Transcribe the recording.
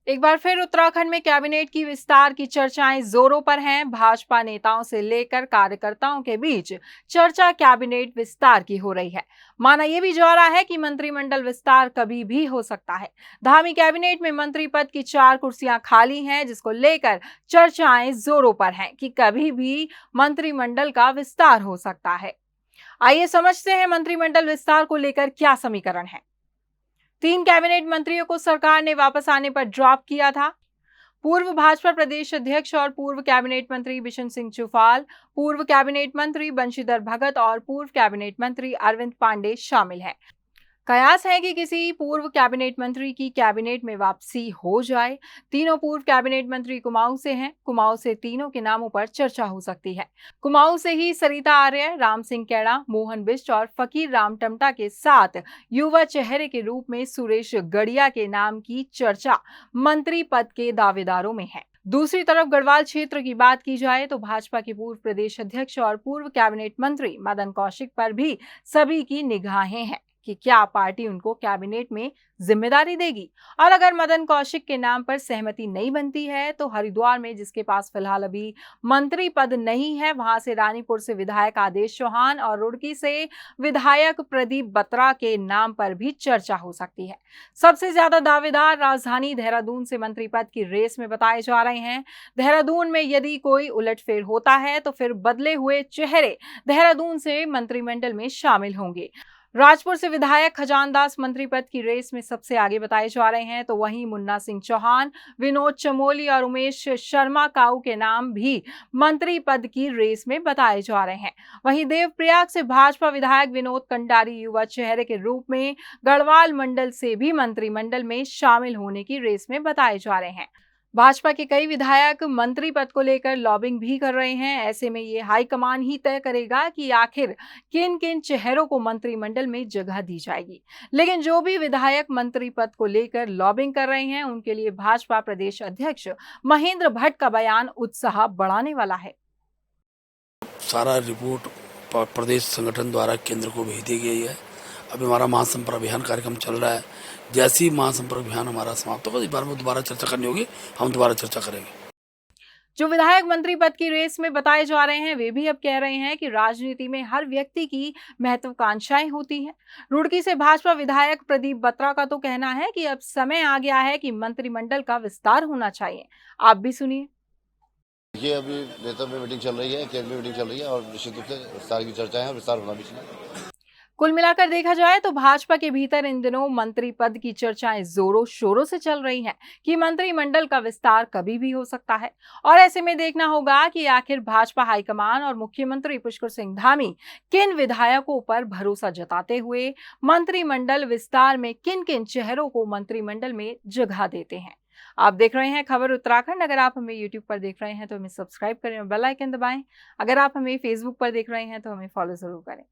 एक बार फिर उत्तराखंड में कैबिनेट की विस्तार की चर्चाएं जोरों पर हैं। भाजपा नेताओं से लेकर कार्यकर्ताओं के बीच चर्चा कैबिनेट विस्तार की हो रही है। माना यह भी जा रहा है कि मंत्रिमंडल विस्तार कभी भी हो सकता है। धामी कैबिनेट में मंत्री पद की 4 कुर्सियां खाली हैं, जिसको लेकर चर्चाएं जोरों पर हैं कि कभी भी मंत्रिमंडल का विस्तार हो सकता है। आइए समझते हैं मंत्रिमंडल विस्तार को लेकर क्या समीकरण है। 3 कैबिनेट मंत्रियों को सरकार ने वापस आने पर ड्रॉप किया था। पूर्व भाजपा प्रदेश अध्यक्ष और पूर्व कैबिनेट मंत्री बिशन सिंह चुफाल, पूर्व कैबिनेट मंत्री बंशीधर भगत और पूर्व कैबिनेट मंत्री अरविंद पांडे शामिल हैं। कयास है कि किसी पूर्व कैबिनेट मंत्री की कैबिनेट में वापसी हो जाए। तीनों पूर्व कैबिनेट मंत्री कुमाऊं से हैं। कुमाऊं से तीनों के नामों पर चर्चा हो सकती है। कुमाऊं से ही सरिता आर्य, राम सिंह कैड़ा, मोहन बिष्ट और फकीर राम टमटा के साथ युवा चेहरे के रूप में सुरेश गड़िया के नाम की चर्चा मंत्री पद के दावेदारों में है। दूसरी तरफ गढ़वाल क्षेत्र की बात की जाए तो भाजपा के पूर्व प्रदेश अध्यक्ष और पूर्व कैबिनेट मंत्री मदन कौशिक पर भी सभी की निगाहें हैं कि क्या पार्टी उनको कैबिनेट में जिम्मेदारी देगी। और अगर मदन कौशिक के नाम पर सहमति नहीं बनती है तो हरिद्वार में, जिसके पास फिलहाल अभी मंत्री पद नहीं है, वहां से रानीपुर से विधायक आदेश चौहान और रुड़की से विधायक प्रदीप बत्रा के नाम पर भी चर्चा हो सकती है। सबसे ज्यादा दावेदार राजधानी देहरादून से मंत्री पद की रेस में बताए जा रहे हैं। देहरादून में यदि कोई उलटफेर होता है तो फिर बदले हुए चेहरे देहरादून से मंत्रिमंडल में शामिल होंगे। राजपुर से विधायक खजानदास मंत्री पद की रेस में सबसे आगे बताए जा रहे हैं, तो वहीं मुन्ना सिंह चौहान, विनोद चमोली और उमेश शर्मा काऊ के नाम भी मंत्री पद की रेस में बताए जा रहे हैं। वहीं देवप्रयाग से भाजपा विधायक विनोद कंडारी युवा चेहरे के रूप में गढ़वाल मंडल से भी मंत्रिमंडल में शामिल होने की रेस में बताए जा रहे हैं। भाजपा के कई विधायक मंत्री पद को लेकर लॉबिंग भी कर रहे हैं। ऐसे में ये हाईकमान ही तय करेगा कि आखिर किन किन चेहरों को मंत्रिमंडल में जगह दी जाएगी। लेकिन जो भी विधायक मंत्री पद को लेकर लॉबिंग कर रहे हैं, उनके लिए भाजपा प्रदेश अध्यक्ष महेंद्र भट्ट का बयान उत्साह बढ़ाने वाला है। सारा रिपोर्ट प्रदेश संगठन द्वारा केंद्र को भेज दी गई है। अभी हमारा महासंपर्क अभियान कार्यक्रम चल रहा है। जैसे ही महासंपर्क अभियान हमारा समाप्त होगा, इस बारे में दोबारा चर्चा करनी होगी, हम दोबारा चर्चा करेंगे। जो विधायक मंत्री पद की रेस में बताए जा रहे हैं, वे भी अब कह रहे हैं कि राजनीति में हर व्यक्ति की महत्वाकांक्षाएं होती हैं। रुड़की से भाजपा विधायक प्रदीप बत्रा का तो कहना है कि अब समय आ गया है कि मंत्रिमंडल का विस्तार होना चाहिए। आप भी सुनिए। ये अभी नेता में मीटिंग चल रही है, कैबिनेट मीटिंग चल रही है और निश्चित रूप से विस्तार की चर्चा है, विस्तार होना भी चाहिए। कुल मिलाकर देखा जाए तो भाजपा के भीतर इन दिनों मंत्री पद की चर्चाएं जोरों शोरों से चल रही हैं कि मंत्रिमंडल का विस्तार कभी भी हो सकता है। और ऐसे में देखना होगा कि आखिर भाजपा हाईकमान और मुख्यमंत्री पुष्कर सिंह धामी किन विधायकों पर भरोसा जताते हुए मंत्रिमंडल विस्तार में किन किन चेहरों को मंत्रिमंडल में जगह देते हैं। आप देख रहे हैं खबर उत्तराखंड। अगर आप हमें यूट्यूब पर देख रहे हैं तो हमें सब्सक्राइब करें और बेल आइकन दबाएं। अगर आप हमें फेसबुक पर देख रहे हैं तो हमें फॉलो जरूर करें।